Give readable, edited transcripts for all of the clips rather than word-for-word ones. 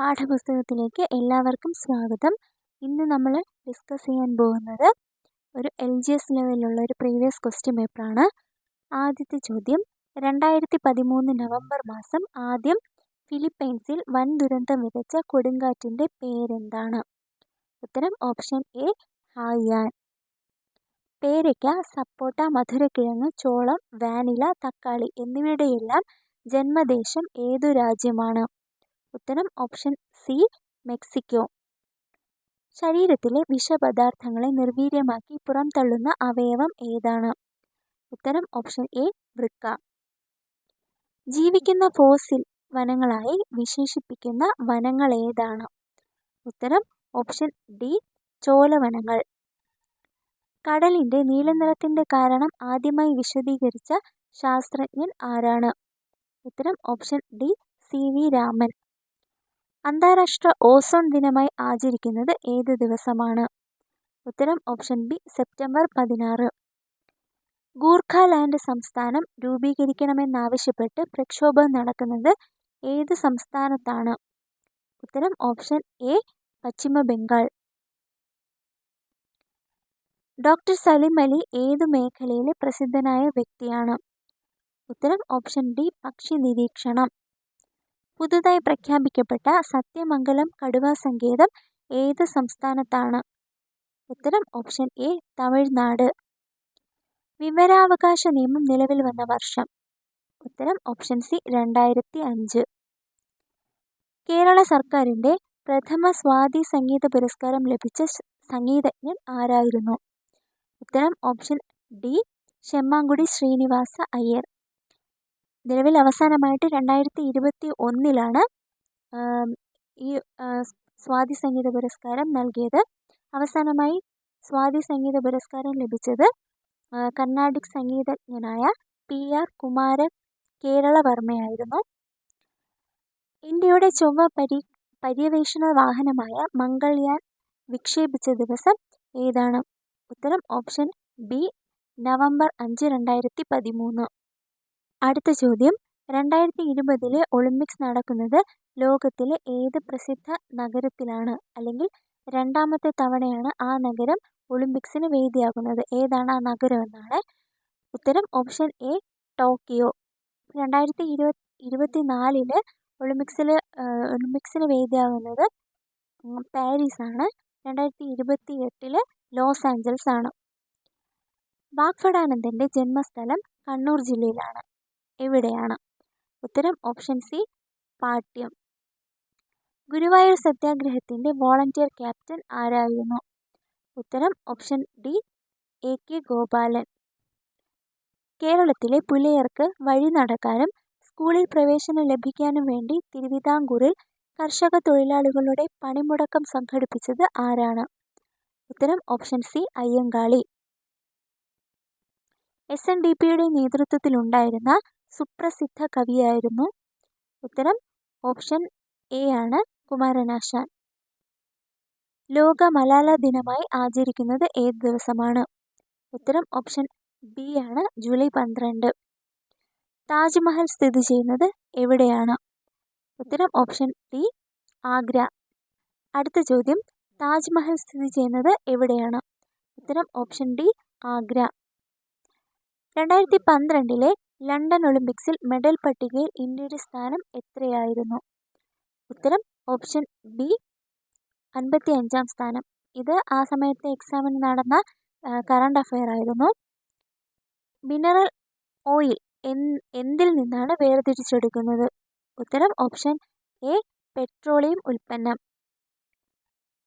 പാഠപുസ്തകത്തിലേക്ക് എല്ലാവർക്കും സ്വാഗതം. ഇന്ന് നമ്മൾ ഡിസ്കസ് ചെയ്യാൻ പോകുന്നത് ഒരു LGS ലെവലിലുള്ള ഒരു പ്രീവിയസ് ക്വസ്റ്റ്യൻ പേപ്പറാണ്. ആദ്യത്തെ ചോദ്യം, 2013 നവംബർ മാസം ആദ്യം ഫിലിപ്പൈൻസിൽ വൻ ദുരന്തം വിതച്ച കൊടുങ്കാറ്റിൻ്റെ പേരെന്താണ്? ഉത്തരം ഓപ്ഷൻ എ ഹായാൻ. പേരയ്ക്ക, സപ്പോട്ട, മധുരക്കിഴങ്ങ്, ചോളം, വാനില, തക്കാളി എന്നിവയുടെയെല്ലാം ജന്മദേശം ഏതു രാജ്യമാണ്? ഉത്തരം ഓപ്ഷൻ സി മെക്സിക്കോ. ശരീരത്തിലെ വിഷപദാർത്ഥങ്ങളെ നിർവീര്യമാക്കി പുറംതള്ളുന്ന അവയവം ഏതാണ്? ഉത്തരം ഓപ്ഷൻ എ വൃക്ക. ജീവിക്കുന്ന ഫോസിൽ വനങ്ങളായി വിശേഷിപ്പിക്കുന്ന വനങ്ങൾ ഏതാണ്? ഉത്തരം ഓപ്ഷൻ ഡി ചോലവനങ്ങൾ. കടലിൻ്റെ നീലനിറത്തിൻ്റെ കാരണം ആദ്യമായി വിശദീകരിച്ച ശാസ്ത്രജ്ഞൻ ആരാണ്? ഉത്തരം ഓപ്ഷൻ ഡി CV രാമൻ. അന്താരാഷ്ട്ര ഓസോൺ ദിനമായി ആചരിക്കുന്നത് ഏത് ദിവസമാണ്? ഉത്തരം ഓപ്ഷൻ ബി സെപ്റ്റംബർ 16. ഗൂർഖാലാൻഡ് സംസ്ഥാനം രൂപീകരിക്കണമെന്നാവശ്യപ്പെട്ട് പ്രക്ഷോഭം നടക്കുന്നത് ഏത് സംസ്ഥാനത്താണ്? ഉത്തരം option A Paschim Bengal. Doctor Salim Ali ഏതു മേഖലയിലെ പ്രസിദ്ധനായ വ്യക്തിയാണ്? ഉത്തരം ഓപ്ഷൻ ഡി പക്ഷി നിരീക്ഷണം. പുതുതായി പ്രഖ്യാപിക്കപ്പെട്ട സത്യമംഗലം കടുവാ സങ്കേതം ഏത് സംസ്ഥാനത്താണ്? ഉത്തരം ഓപ്ഷൻ എ തമിഴ്നാട്. വിവരാവകാശ നിയമം നിലവിൽ വന്ന വർഷം? ഉത്തരം ഓപ്ഷൻ സി 2005. കേരള സർക്കാരിൻ്റെ പ്രഥമ സ്വാതി സംഗീത പുരസ്കാരം ലഭിച്ച സംഗീതജ്ഞൻ ആരായിരുന്നു? ഉത്തരം ഓപ്ഷൻ ഡി ശെമ്മാങ്കുടി ശ്രീനിവാസ അയ്യർ. നിലവിൽ അവസാനമായിട്ട് 2021 ഈ സ്വാതി സംഗീത പുരസ്കാരം നൽകിയത്. അവസാനമായി സ്വാതി സംഗീത പുരസ്കാരം ലഭിച്ചത് കർണാടിക് സംഗീതജ്ഞനായ PR കുമാര കേരളവർമ്മയായിരുന്നു. ഇന്ത്യയുടെ ചൊവ്വ പര്യവേഷണ വാഹനമായ മംഗൾയാൻ വിക്ഷേപിച്ച ദിവസം ഏതാണ്? ഉത്തരം ഓപ്ഷൻ ബി നവംബർ 5, 2013. അടുത്ത ചോദ്യം, 2020 ഒളിമ്പിക്സ് നടക്കുന്നത് ലോകത്തിലെ ഏത് പ്രസിദ്ധ നഗരത്തിലാണ്? അല്ലെങ്കിൽ രണ്ടാമത്തെ തവണയാണ് ആ നഗരം ഒളിമ്പിക്സിന് വേദിയാകുന്നത്. ഏതാണ് ആ നഗരം എന്നാണ്. ഉത്തരം ഓപ്ഷൻ എ ടോക്കിയോ. 2024 ഒളിമ്പിക്സിന് വേദിയാകുന്നത് പാരീസാണ്. 2028 ലോസ് ആഞ്ചൽസ് ആണ്. വാഗ്ഭടാനന്ദൻ്റെ ജന്മസ്ഥലം കണ്ണൂർ ജില്ലയിലാണ്. എവിടെയാണ്? ഉത്തരം ഓപ്ഷൻ സി പാട്യം. ഗുരുവായൂർ സത്യാഗ്രഹത്തിൻ്റെ വോളണ്ടിയർ ക്യാപ്റ്റൻ ആരായിരുന്നു? ഉത്തരം ഓപ്ഷൻ ഡി AK ഗോപാലൻ. കേരളത്തിലെ പുലയർക്ക് വഴി നടക്കാനും സ്കൂളിൽ പ്രവേശനം ലഭിക്കാനും വേണ്ടി തിരുവിതാംകൂറിൽ കർഷക തൊഴിലാളികളുടെ പണിമുടക്കം സംഘടിപ്പിച്ചത് ആരാണ്? ഉത്തരം ഓപ്ഷൻ സി അയ്യങ്കാളി. SNDPയുടെ നേതൃത്വത്തിലുണ്ടായിരുന്ന സുപ്രസിദ്ധ കവിയായിരുന്നു? ഉത്തരം ഓപ്ഷൻ എ ആണ് കുമാരനാശാൻ. ലോക മലാല ദിനമായി ആചരിക്കുന്നത് ഏത് ദിവസമാണ്? ഉത്തരം ഓപ്ഷൻ ബി ആണ് ജൂലൈ 12. താജ്മഹൽ സ്ഥിതി ചെയ്യുന്നത് എവിടെയാണ്? ഉത്തരം ഓപ്ഷൻ ഡി ആഗ്ര. അടുത്ത ചോദ്യം, താജ്മഹൽ സ്ഥിതി ചെയ്യുന്നത് എവിടെയാണ്? ഉത്തരം ഓപ്ഷൻ ഡി ആഗ്ര. 2012 ലണ്ടൻ ഒളിമ്പിക്സിൽ മെഡൽ പട്ടികയിൽ ഇന്ത്യയുടെ സ്ഥാനം എത്രയായിരുന്നു? ഉത്തരം ഓപ്ഷൻ ബി 55-ാം സ്ഥാനം. ഇത് ആ സമയത്തെ എക്സാമിന് നടന്ന കറണ്ട് അഫെയർ ആയിരുന്നു. മിനറൽ ഓയിൽ എന്തിൽ നിന്നാണ് വേർതിരിച്ചെടുക്കുന്നത്? ഉത്തരം ഓപ്ഷൻ എ പെട്രോളിയം ഉൽപ്പന്നം.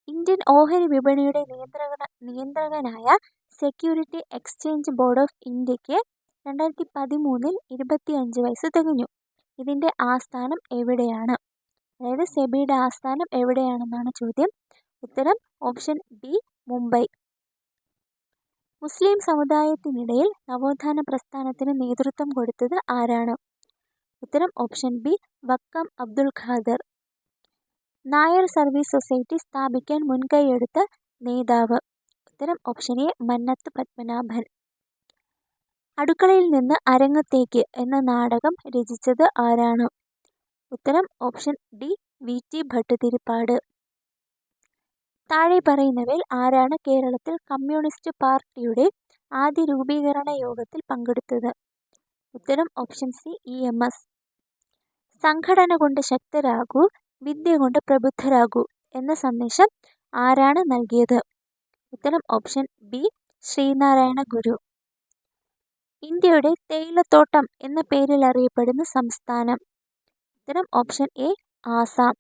ഇന്ത്യൻ ഓഹരി വിപണിയുടെ നിയന്ത്രകനായ സെക്യൂരിറ്റി എക്സ്ചേഞ്ച് ബോർഡ് ഓഫ് ഇന്ത്യക്ക് 2013 25 വയസ്സ് തികഞ്ഞു. ഇതിൻ്റെ ആസ്ഥാനം എവിടെയാണ്? അതായത് സെബിയുടെ ആസ്ഥാനം എവിടെയാണെന്നാണ് ചോദ്യം. ഉത്തരം ഓപ്ഷൻ ബി മുംബൈ. മുസ്ലിം സമുദായത്തിനിടയിൽ നവോത്ഥാന പ്രസ്ഥാനത്തിന് നേതൃത്വം കൊടുത്തത് ആരാണ്? ഉത്തരം option B Vakkom Abdul Khader. Nair service society സ്ഥാപിക്കാൻ മുൻകൈയെടുത്ത നേതാവ്? ഉത്തരം ഓപ്ഷൻ എ മന്നത്ത് പത്മനാഭൻ. അടുക്കളയിൽ നിന്ന് അരങ്ങത്തേക്ക് എന്ന നാടകം രചിച്ചത് ആരാണ്? ഉത്തരം ഓപ്ഷൻ ഡി VT ഭട്ടതിരിപ്പാട്. താഴെ പറയുന്നവയിൽ ആരാണ് കേരളത്തിൽ കമ്മ്യൂണിസ്റ്റ് പാർട്ടിയുടെ ആദ്യ രൂപീകരണ യോഗത്തിൽ പങ്കെടുത്തത്? ഉത്തരം ഓപ്ഷൻ സി EMS. സംഘടന കൊണ്ട് ശക്തരാകൂ, വിദ്യ കൊണ്ട് പ്രബുദ്ധരാകൂ എന്ന സന്ദേശം ആരാണ് നൽകിയത്? ഉത്തരം ഓപ്ഷൻ ബി ശ്രീനാരായണ ഗുരു. ഇന്ത്യയുടെ തേയിലത്തോട്ടം എന്ന പേരിൽ അറിയപ്പെടുന്ന സംസ്ഥാനം? ഉത്തരം ഓപ്ഷൻ എ ആസാം.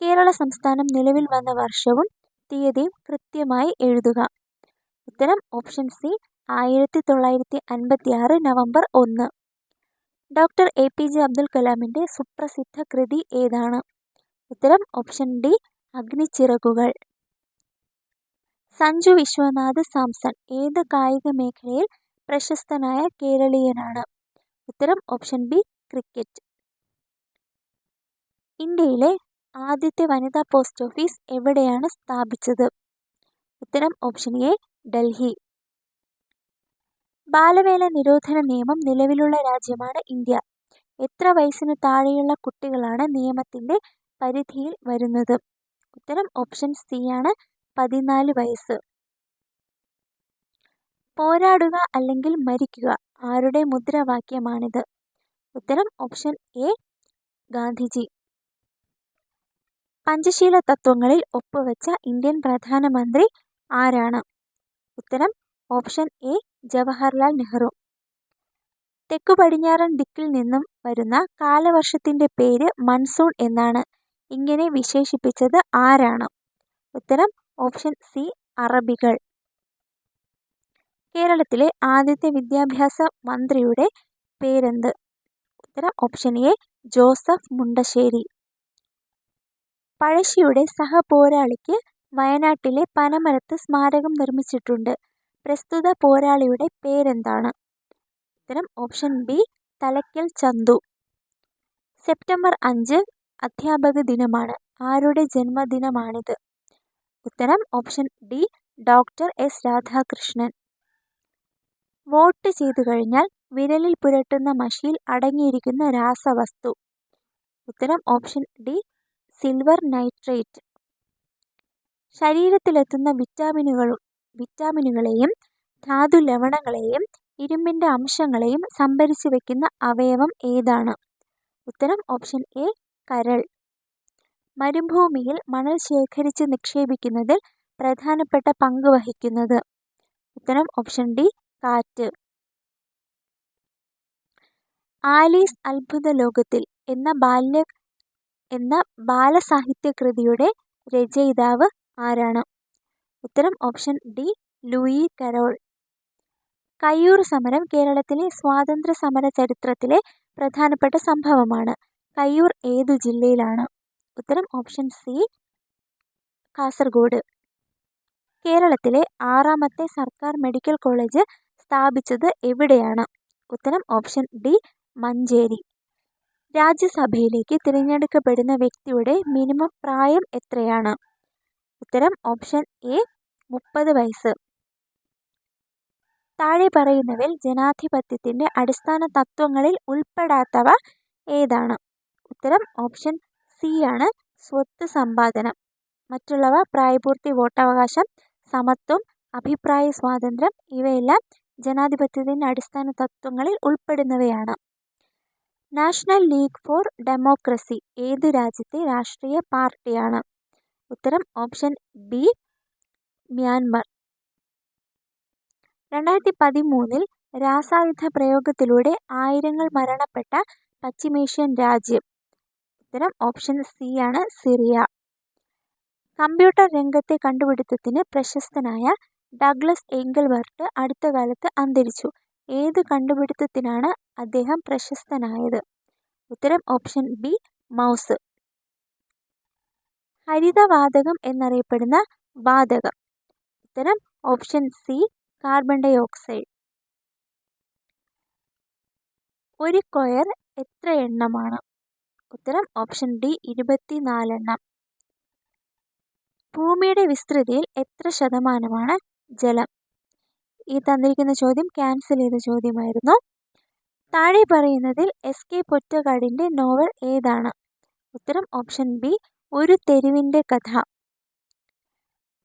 കേരള സംസ്ഥാനം നിലവിൽ വന്ന വർഷവും തീയതിയും കൃത്യമായി എഴുതുക. ഉത്തരം option C 1956 November 1. Doctor APJ Abdul കലാമിൻ്റെ സുപ്രസിദ്ധ കൃതി ഏതാണ്? ഉത്തരം ഓപ്ഷൻ ഡി അഗ്നിച്ചിറകുകൾ. സഞ്ജു വിശ്വനാഥ് സാംസൺ ഏത് കായിക മേഖലയിൽ പ്രശസ്തനായ കേരളീയനാണ്? ഉത്തരം ഓപ്ഷൻ ബി ക്രിക്കറ്റ്. ഇന്ത്യയിലെ ആദ്യത്തെ വനിതാ പോസ്റ്റ് ഓഫീസ് എവിടെയാണ് സ്ഥാപിച്ചത്? ഉത്തരം ഓപ്ഷൻ എ ഡൽഹി. ബാലവേല നിരോധന നിയമം നിലവിലുള്ള രാജ്യമാണ് ഇന്ത്യ. എത്ര വയസ്സിന് താഴെയുള്ള കുട്ടികളാണ് നിയമത്തിന്റെ പരിധിയിൽ വരുന്നത്? ഉത്തരം ഓപ്ഷൻ സി ആണ് 14 വയസ്സ്. പോരാടുക അല്ലെങ്കിൽ മരിക്കുക ആരുടെ മുദ്രാവാക്യമാണിത്? ഉത്തരം ഓപ്ഷൻ എ ഗാന്ധിജി. പഞ്ചശീല തത്വങ്ങളിൽ ഒപ്പുവെച്ച ഇന്ത്യൻ പ്രധാനമന്ത്രി ആരാണ്? ഉത്തരം ഓപ്ഷൻ എ ജവഹർലാൽ നെഹ്റു. തെക്കു പടിഞ്ഞാറൻ ദിക്കിൽ നിന്നും വരുന്ന കാലവർഷത്തിന്റെ പേര് മൺസൂൺ എന്നാണ്. ഇങ്ങനെ വിശേഷിപ്പിച്ചത് ആരാണ്? ഉത്തരം ഓപ്ഷൻ സി അറബികൾ. കേരളത്തിലെ ആദ്യത്തെ വിദ്യാഭ്യാസ മന്ത്രിയുടെ പേരെന്ത്? ഉത്തരം ഓപ്ഷൻ എ ജോസഫ് മുണ്ടശ്ശേരി. പഴശ്ശിയുടെ സഹപോരാളിക്ക് വയനാട്ടിലെ പനമരത്ത് സ്മാരകം നിർമ്മിച്ചിട്ടുണ്ട്. പ്രസ്തുത പോരാളിയുടെ പേരെന്താണ്? ഉത്തരം ഓപ്ഷൻ ബി തലയ്ക്കൽ ചന്തു. സെപ്റ്റംബർ 5 അധ്യാപക ദിനമാണ്. ആരുടെ ജന്മദിനമാണിത്? ഉത്തരം option D doctor S Radhakrishnan. Vote ചെയ്തു കഴിഞ്ഞാൽ വിരലിൽ പുരട്ടുന്ന മഷിയിൽ അടങ്ങിയിരിക്കുന്ന രാസവസ്തു? ഉത്തരം ഓപ്ഷൻ ഡി സിൽവർ നൈട്രേറ്റ്. ശരീരത്തിലെത്തുന്ന വിറ്റാമിനുകളെയും ധാതു ലവണങ്ങളെയും ഇരുമ്പിന്റെ അംശങ്ങളെയും സംഭരിച്ചു വെക്കുന്ന അവയവം ഏതാണ്? ഉത്തരം ഓപ്ഷൻ എ കരൾ. മരുഭൂമിയിൽ മണൽ ശേഖരിച്ച് നിക്ഷേപിക്കുന്നതിൽ പ്രധാനപ്പെട്ട പങ്ക് വഹിക്കുന്നത്? ഉത്തരം ഓപ്ഷൻ ഡി കാറ്റ്. ആലീസ് അത്ഭുത ലോകത്തിൽ എന്ന ബാലസാഹിത്യകൃതിയുടെ രചയിതാവ് ആരാണ്? ഉത്തരം option D Lewis Carroll. Kayyur സമരം കേരളത്തിലെ സ്വാതന്ത്ര്യ സമര ചരിത്രത്തിലെ പ്രധാനപ്പെട്ട സംഭവമാണ്. കയ്യൂർ ഏതു ജില്ലയിലാണ്? ഉത്തരം ഓപ്ഷൻ സി കാസർഗോഡ്. കേരളത്തിലെ 6ാമത്തെ സർക്കാർ മെഡിക്കൽ കോളേജ് സ്ഥാപിച്ചത് എവിടെയാണ്? ഉത്തരം ഓപ്ഷൻ ഡി മഞ്ചേരി. രാജ്യസഭയിലേക്ക് തിരഞ്ഞെടുക്കപ്പെടുന്ന വ്യക്തിയുടെ മിനിമം പ്രായം എത്രയാണ്? ഉത്തരം ഓപ്ഷൻ എ 30 വയസ്സ്. താഴെ പറയുന്നവയിൽ ജനാധിപത്യത്തിന്റെ അടിസ്ഥാന തത്വങ്ങളിൽ ഉൾപ്പെടാത്തവ ഏതാണ്? ഉത്തരം ഓപ്ഷൻ സി ആണ് സ്വത്ത് സമ്പാദനം. മറ്റുള്ളവ പ്രായപൂർത്തി, വോട്ടവകാശം, സമത്വം, അഭിപ്രായ സ്വാതന്ത്ര്യം ഇവയെല്ലാം ജനാധിപത്യത്തിന്റെ അടിസ്ഥാന തത്വങ്ങളിൽ ഉൾപ്പെടുന്നവയാണ്. നാഷണൽ ലീഗ് ഫോർ ഡെമോക്രസി ഏത് രാജ്യത്തെ രാഷ്ട്രീയ പാർട്ടിയാണ്? ഉത്തരം ഓപ്ഷൻ ബി മ്യാൻമർ. 2013 രാസായുധ പ്രയോഗത്തിലൂടെ ആയിരങ്ങൾ മരണപ്പെട്ട പശ്ചിമേഷ്യൻ രാജ്യം? ഉത്തരം ഓപ്ഷൻ സി ആണ് സിറിയ. കമ്പ്യൂട്ടർ രംഗത്തെ കണ്ടുപിടുത്തത്തിന് പ്രശസ്തനായ ഡഗ്ലസ് ഏംഗൽബർട്ട് അടുത്ത കാലത്ത് അന്തരിച്ചു. ഏത് കണ്ടുപിടുത്തത്തിനാണ് അദ്ദേഹം പ്രശസ്തനായത്? ഉത്തരം ഓപ്ഷൻ ബി മൗസ്. ഹരിതവാതകം എന്നറിയപ്പെടുന്ന വാതകം? ഉത്തരം option C carbon dioxide. ഒരു കൊയർ എത്ര എണ്ണമാണ്? ഉത്തരം ഓപ്ഷൻ ഡി 24 എണ്ണം. ഭൂമിയുടെ വിസ്തൃതിയിൽ എത്ര ശതമാനമാണ് ജലം? ഈ തന്നിരിക്കുന്ന ചോദ്യം ക്യാൻസൽ ചെയ്ത ചോദ്യമായിരുന്നു. താഴെ പറയുന്നതിൽ SK പൊറ്റക്കാടിൻ്റെ നോവൽ ഏതാണ്? ഉത്തരം ഓപ്ഷൻ ബി ഒരു തെരുവിൻ്റെ കഥ.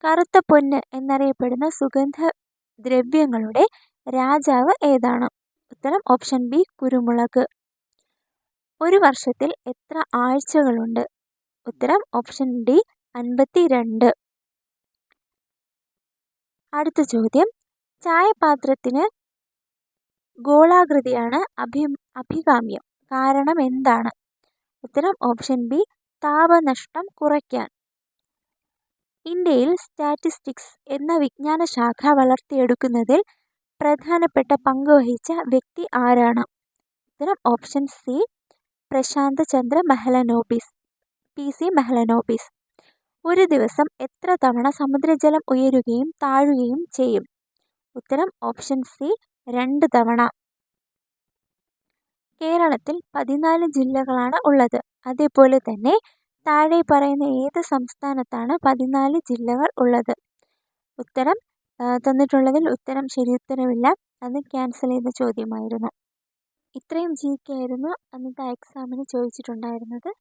കറുത്ത പൊന്ന് എന്നറിയപ്പെടുന്ന സുഗന്ധദ്രവ്യങ്ങളുടെ രാജാവ് ഏതാണ്? ഉത്തരം ഓപ്ഷൻ ബി കുരുമുളക്. ഒരു വർഷത്തിൽ എത്ര ആഴ്ചകളുണ്ട്? ഉത്തരം ഓപ്ഷൻ ഡി 52. അടുത്ത ചോദ്യം, ചായപാത്രത്തിന് ഗോളാകൃതിയാണ് അഭികാമ്യം. കാരണം എന്താണ്? ഉത്തരം ഓപ്ഷൻ ബി താപനഷ്ടം കുറയ്ക്കാൻ. ഇന്ത്യയിൽ സ്റ്റാറ്റിസ്റ്റിക്സ് എന്ന വിജ്ഞാനശാഖ വളർത്തിയെടുക്കുന്നതിൽ പ്രധാനപ്പെട്ട പങ്കുവഹിച്ച വ്യക്തി ആരാണ്? ഉത്തരം option C Prasanta Chandra Mahalanobis, PC Mahalanobis. ഒരു ദിവസം എത്ര തവണ സമുദ്രജലം ഉയരുകയും താഴുകയും ചെയ്യും? ഉത്തരം ഓപ്ഷൻ സി 2 തവണ. കേരളത്തിൽ 14 ജില്ലകളാണ് ഉള്ളത്. അതേപോലെ തന്നെ താഴെ പറയുന്ന ഏത് സംസ്ഥാനത്താണ് 14 ജില്ലകൾ ഉള്ളത്? ഉത്തരം തന്നിട്ടുള്ളതിൽ ഉത്തരം ശരിയുത്തരമില്ല. അത് ക്യാൻസൽ ചെയ്ത ചോദ്യമായിരുന്നു. ഇത്രയും GK ആയിരുന്നു അന്നത്തെ എക്സാമിന് ചോദിച്ചിട്ടുണ്ടായിരുന്നത്.